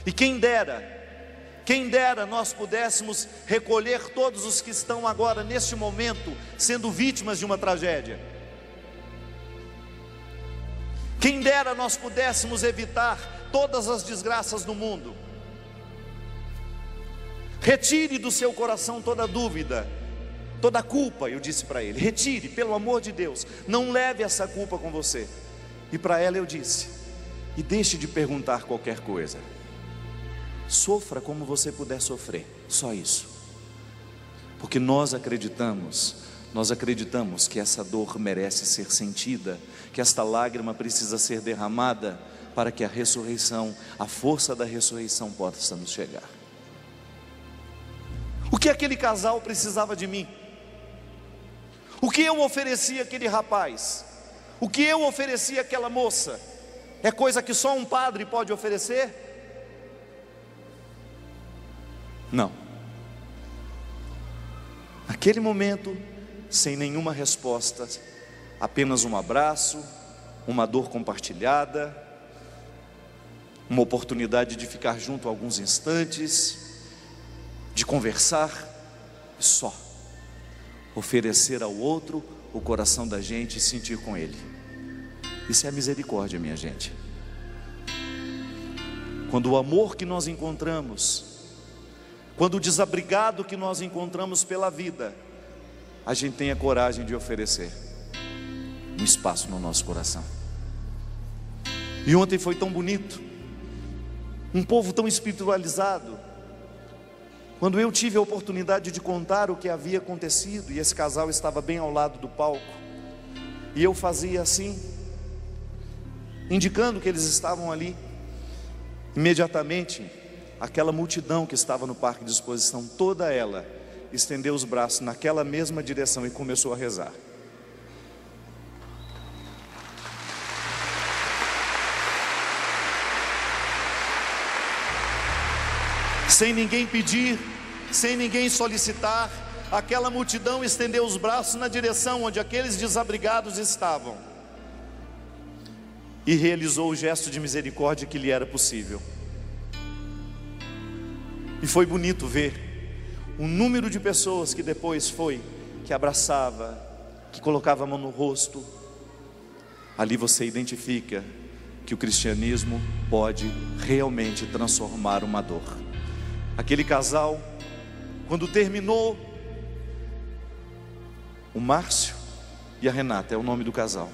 E quem dera nós pudéssemos recolher todos os que estão agora, neste momento, sendo vítimas de uma tragédia. Quem dera nós pudéssemos evitar todas as desgraças do mundo. Retire do seu coração toda dúvida, toda culpa, eu disse para ele. Retire, pelo amor de Deus, não leve essa culpa com você. E para ela eu disse: e deixe de perguntar qualquer coisa. Sofra como você puder sofrer, só isso. Porque nós acreditamos que essa dor merece ser sentida, que esta lágrima precisa ser derramada, para que a ressurreição, a força da ressurreição possa nos chegar. O que aquele casal precisava de mim? O que eu ofereci àquele rapaz? O que eu ofereci àquela moça? É coisa que só um padre pode oferecer? Não. Naquele momento, sem nenhuma resposta, apenas um abraço, uma dor compartilhada, uma oportunidade de ficar junto alguns instantes, de conversar, só oferecer ao outro o coração da gente e sentir com ele. Isso é misericórdia, minha gente. Quando o amor que nós encontramos, quando o desabrigado que nós encontramos pela vida, a gente tem a coragem de oferecer um espaço no nosso coração. E ontem foi tão bonito, um povo tão espiritualizado. Quando eu tive a oportunidade de contar o que havia acontecido, e esse casal estava bem ao lado do palco, e eu fazia assim, indicando que eles estavam ali, imediatamente aquela multidão que estava no parque de exposição, toda ela estendeu os braços naquela mesma direção e começou a rezar. Sem ninguém pedir, sem ninguém solicitar, aquela multidão estendeu os braços na direção onde aqueles desabrigados estavam e realizou o gesto de misericórdia que lhe era possível. E foi bonito ver o número de pessoas que depois que abraçava, que colocava a mão no rosto. Ali você identifica que o cristianismo pode realmente transformar uma dor. Aquele casal, quando terminou, o Márcio e a Renata, é o nome do casal.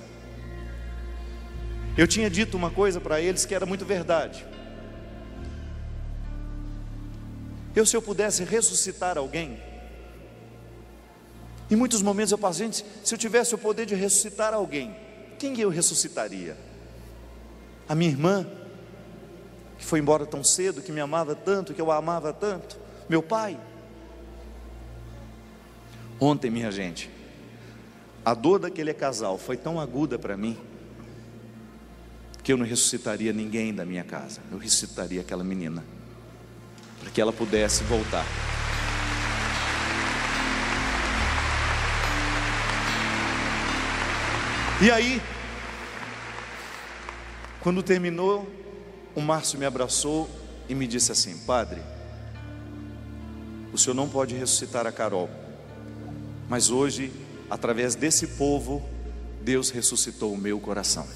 Eu tinha dito uma coisa para eles que era muito verdade. Se eu pudesse ressuscitar alguém, em muitos momentos eu penso, gente, se eu tivesse o poder de ressuscitar alguém, quem eu ressuscitaria? A minha irmã, que foi embora tão cedo, que me amava tanto, que eu a amava tanto? Meu pai? Ontem, minha gente, a dor daquele casal foi tão aguda para mim, que eu não ressuscitaria ninguém da minha casa, eu ressuscitaria aquela menina. para que ela pudesse voltar. E aí, quando terminou, o Márcio me abraçou e me disse assim: padre, o senhor não pode ressuscitar a Carol, mas hoje, através desse povo, Deus ressuscitou o meu coração.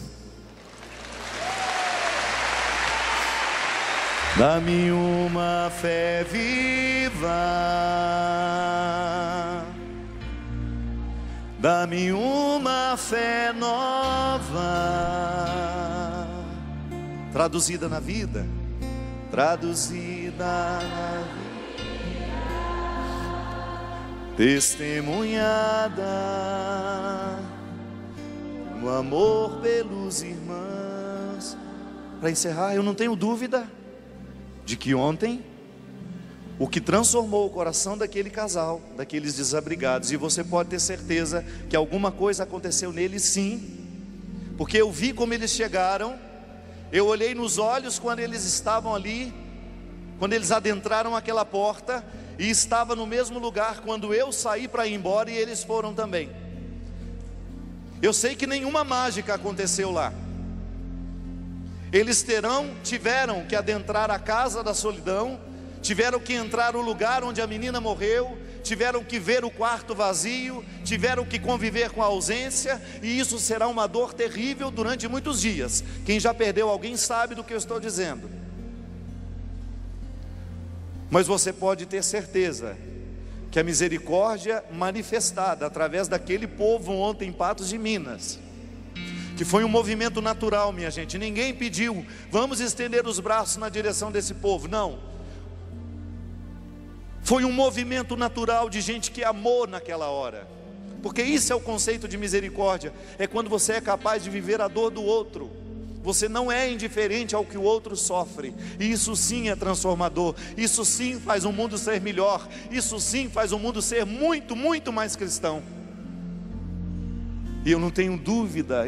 Dá-me uma fé viva, dá-me uma fé nova, traduzida na vida, traduzida na vida, testemunhada no amor pelos irmãos. Para encerrar, eu não tenho dúvida de que ontem o que transformou o coração daquele casal, daqueles desabrigados, e você pode ter certeza que alguma coisa aconteceu neles sim, porque eu vi como eles chegaram, eu olhei nos olhos quando eles estavam ali, quando eles adentraram aquela porta, e estava no mesmo lugar quando eu saí para ir embora, e eles foram também. Eu sei que nenhuma mágica aconteceu lá. Eles tiveram que adentrar a casa da solidão, tiveram que entrar no lugar onde a menina morreu, tiveram que ver o quarto vazio, tiveram que conviver com a ausência, e isso será uma dor terrível durante muitos dias. Quem já perdeu alguém sabe do que eu estou dizendo. Mas você pode ter certeza que a misericórdia manifestada através daquele povo ontem em Patos de Minas, que foi um movimento natural, minha gente, ninguém pediu, vamos estender os braços na direção desse povo, não. Foi um movimento natural de gente que amou naquela hora, porque isso é o conceito de misericórdia, é quando você é capaz de viver a dor do outro, você não é indiferente ao que o outro sofre, e isso sim é transformador, isso sim faz o mundo ser melhor, isso sim faz o mundo ser muito, muito mais cristão. E eu não tenho dúvida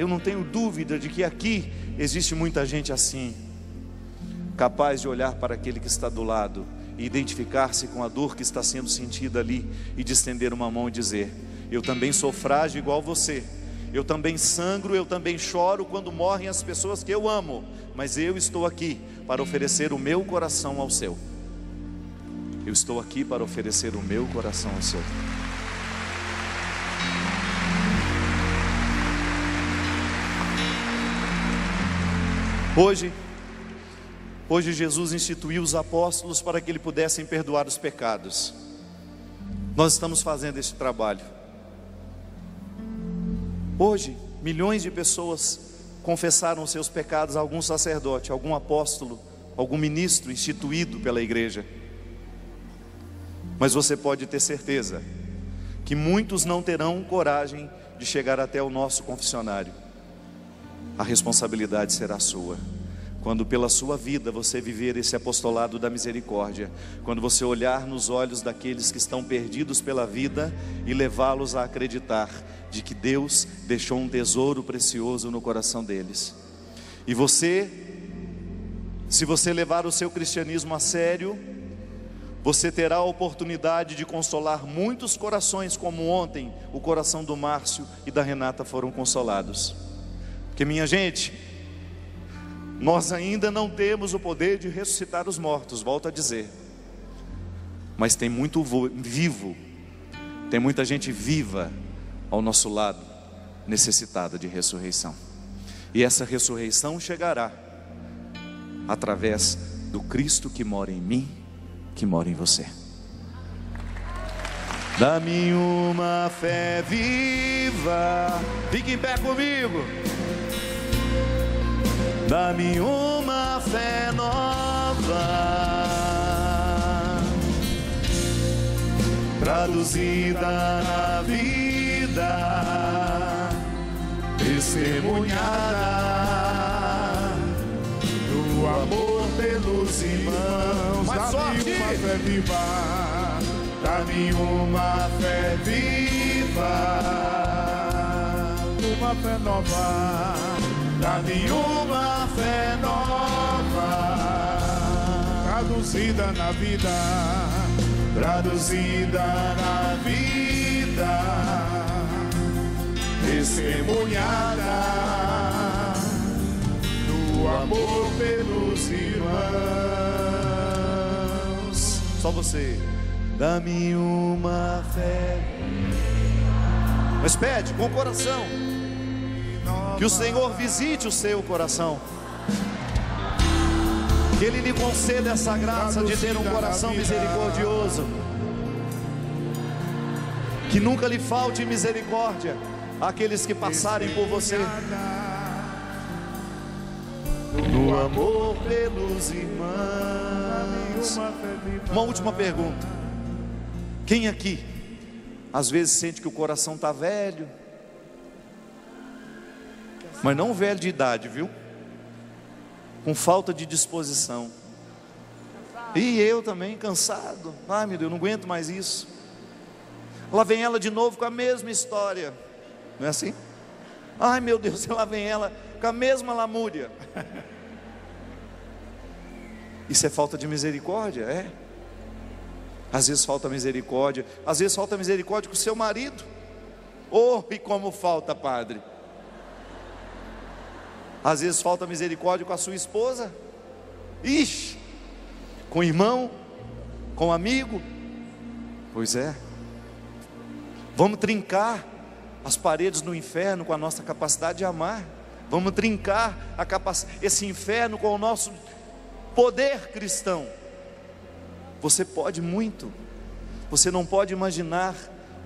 de que aqui existe muita gente assim, capaz de olhar para aquele que está do lado e identificar-se com a dor que está sendo sentida ali, e de estender uma mão e dizer: eu também sou frágil igual você, eu também sangro, eu também choro quando morrem as pessoas que eu amo, mas eu estou aqui para oferecer o meu coração ao seu. Eu estou aqui para oferecer o meu coração ao seu. Hoje Jesus instituiu os apóstolos para que eles pudessem perdoar os pecados. Nós estamos fazendo esse trabalho. Hoje, milhões de pessoas confessaram seus pecados a algum sacerdote, algum apóstolo, algum ministro instituído pela igreja. Mas você pode ter certeza que muitos não terão coragem de chegar até o nosso confessionário. A responsabilidade será sua. Quando pela sua vida você viver esse apostolado da misericórdia, quando você olhar nos olhos daqueles que estão perdidos pela vida e levá-los a acreditar de que Deus deixou um tesouro precioso no coração deles. E você, se você levar o seu cristianismo a sério, você terá a oportunidade de consolar muitos corações, como ontem o coração do Márcio e da Renata foram consolados. Porque, minha gente, nós ainda não temos o poder de ressuscitar os mortos, volto a dizer, mas tem muito vivo, tem muita gente viva ao nosso lado, necessitada de ressurreição. E essa ressurreição chegará através do Cristo que mora em mim, que mora em você. Dá-me uma fé viva, fique em pé comigo. Dá-me uma fé nova, traduzida na vida, testemunhada do amor pelos irmãos. Dá-me uma fé viva, Dá-me uma fé viva, uma fé nova, dá-me uma fé nova, traduzida na vida, traduzida na vida, testemunhada do amor pelos irmãos. Só você. Dá-me uma fé. Mas pede com o coração, que o Senhor visite o seu coração, que Ele lhe conceda essa graça de ter um coração misericordioso, que nunca lhe falte misericórdia àqueles que passarem por você, no amor pelos irmãos. Uma última pergunta: quem aqui às vezes sente que o coração está velho, mas não velho de idade, viu? Com falta de disposição. E eu também, cansado. Ai meu Deus, não aguento mais isso. Lá vem ela de novo com a mesma história. Não é assim? Ai meu Deus, lá vem ela com a mesma lamúria. Isso é falta de misericórdia, é? Às vezes falta misericórdia. Às vezes falta misericórdia com o seu marido. Oh, e como falta, padre. Às vezes falta misericórdia com a sua esposa. Ixi, com o irmão, com o amigo. Pois é. Vamos trincar as paredes do inferno com a nossa capacidade de amar. Vamos trincar esse inferno com o nosso poder cristão. Você pode muito. Você não pode imaginar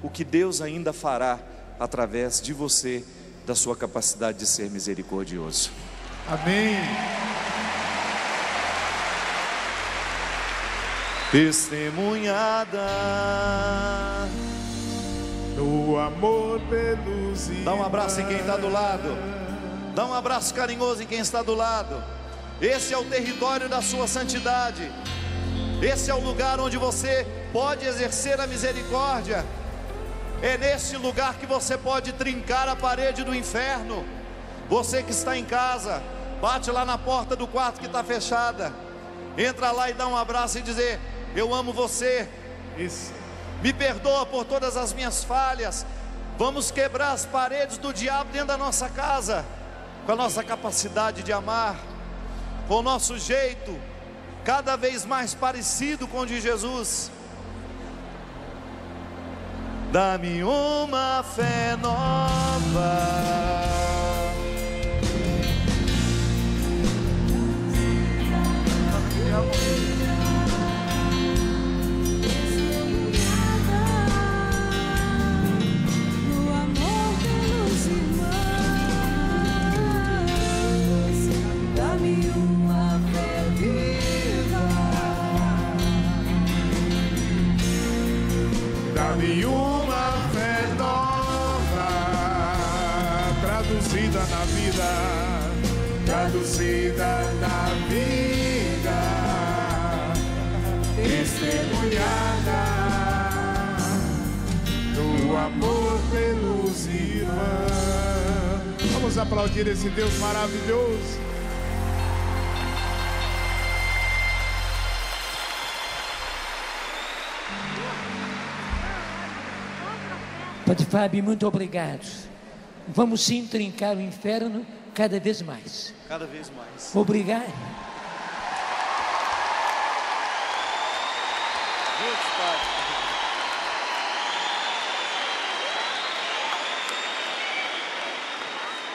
o que Deus ainda fará através de você, da sua capacidade de ser misericordioso. Amém. Testemunhada no amor pelos irmãos. Dá um abraço em quem está do lado. Dá um abraço carinhoso em quem está do lado. Esse é o território da sua santidade. Esse é o lugar onde você pode exercer a misericórdia. É nesse lugar que você pode trincar a parede do inferno. Você que está em casa, bate lá na porta do quarto que está fechada. Entra lá e dá um abraço e dizer: eu amo você. Isso. Me perdoa por todas as minhas falhas. Vamos quebrar as paredes do diabo dentro da nossa casa, com a nossa capacidade de amar, com o nosso jeito cada vez mais parecido com o de Jesus. Dá-me uma fé nova. Dá-me uma fé nova, traduzida na vida, traduzida na vida, testemunhada do amor pelos irmãos. Vamos aplaudir esse Deus maravilhoso. Padre Fábio, muito obrigado. Vamos sim trincar o inferno cada vez mais. Cada vez mais. Obrigado.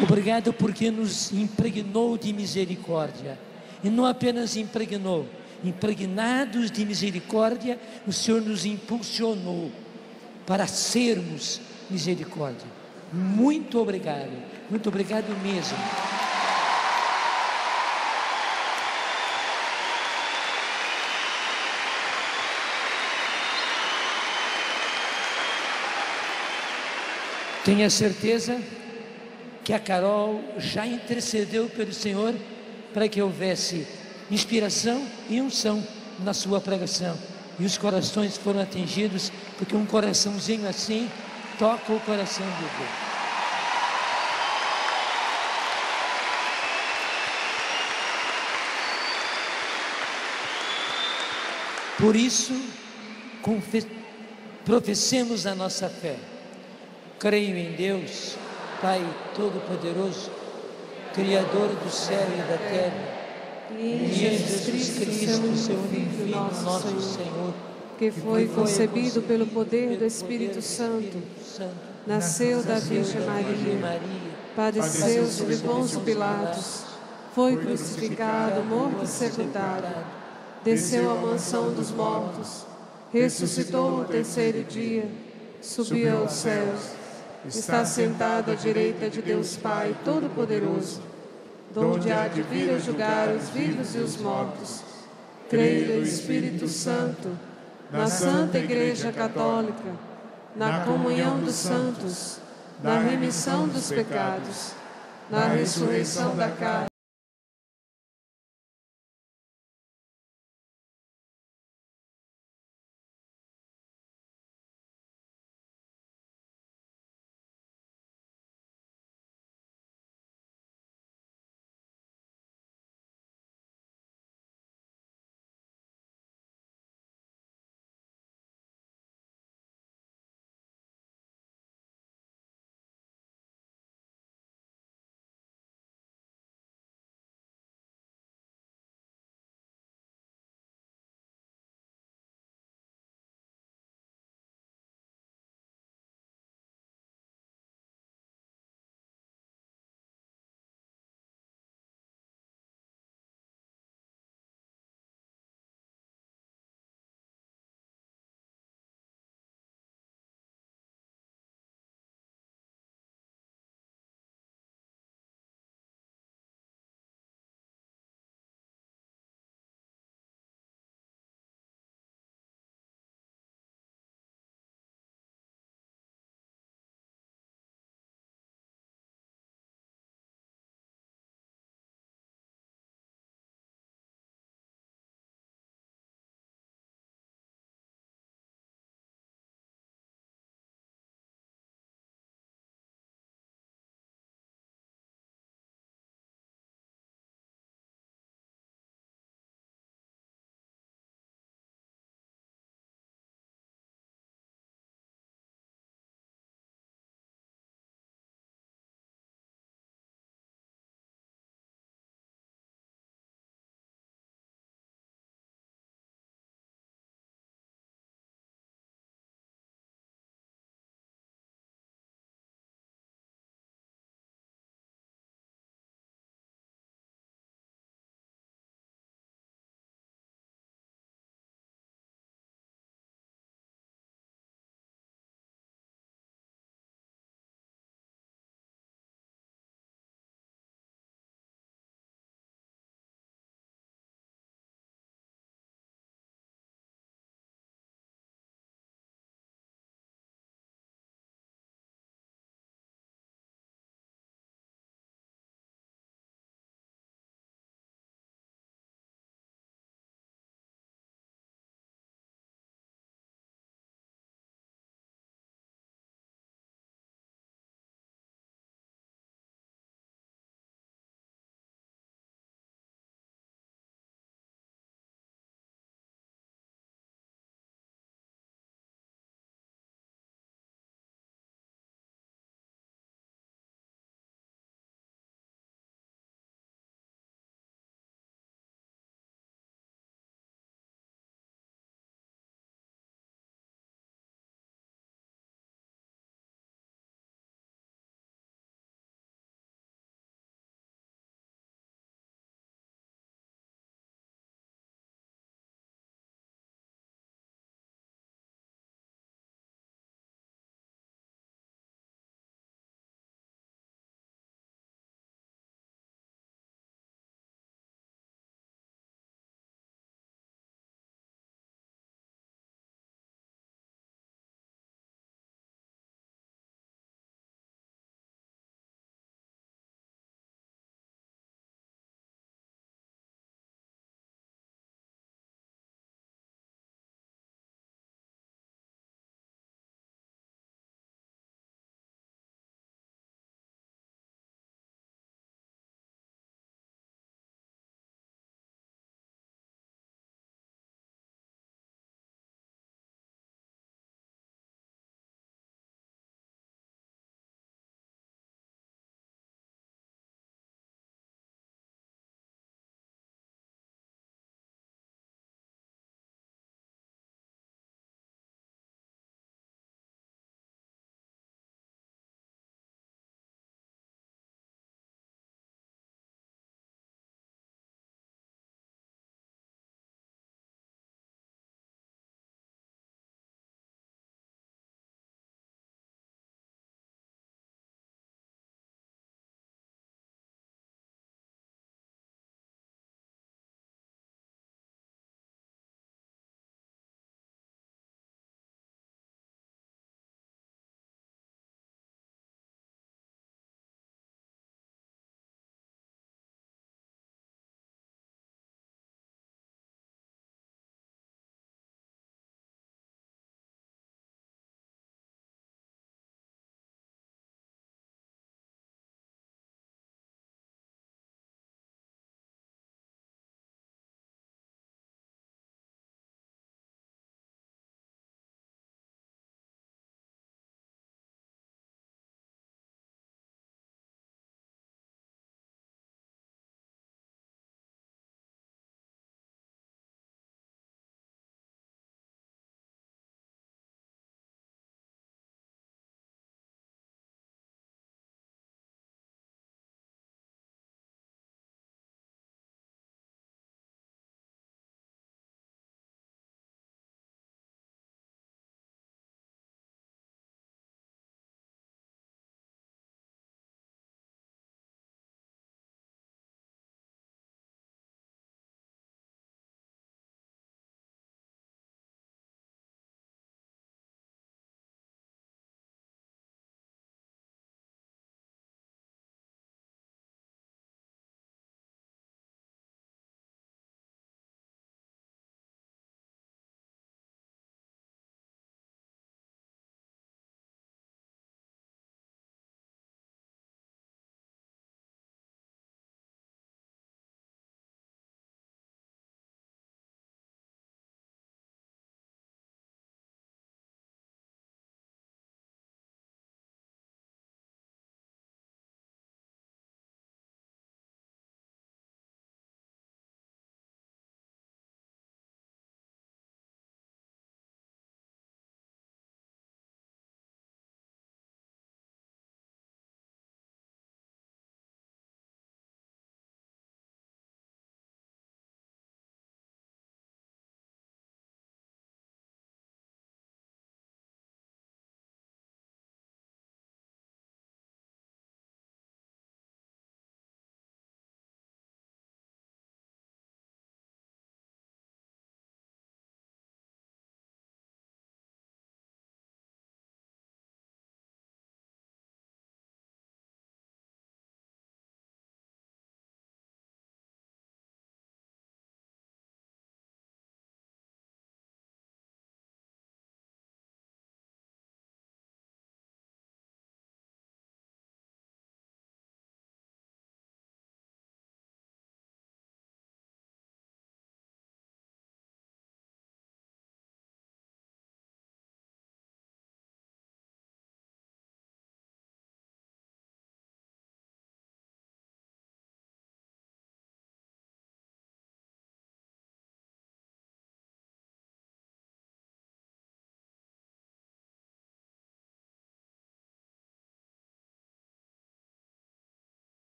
Obrigado porque nos impregnou de misericórdia. E não apenas impregnou, impregnados de misericórdia, o Senhor nos impulsionou para sermos misericórdia. Muito obrigado mesmo. Tenha certeza que a Carol já intercedeu pelo Senhor para que houvesse inspiração e unção na sua pregação. E os corações foram atingidos, porque um coraçãozinho assim toca o coração de Deus. Por isso, professemos a nossa fé. Creio em Deus, Pai Todo-Poderoso, Criador do céu e da terra, e em Jesus Cristo, seu Filho, nosso Senhor, que foi concebido pelo poder do Espírito Santo, nasceu da Virgem Maria, padeceu sob Pôncio Pilatos, foi crucificado, morto e sepultado, desceu à mansão dos mortos, ressuscitou no terceiro dia, subiu aos céus, está sentado à direita de Deus Pai Todo-Poderoso, donde há de vir a julgar os vivos e os mortos. Creio no Espírito Santo, na Santa Igreja Católica, na comunhão dos santos, na remissão dos pecados, na ressurreição da carne,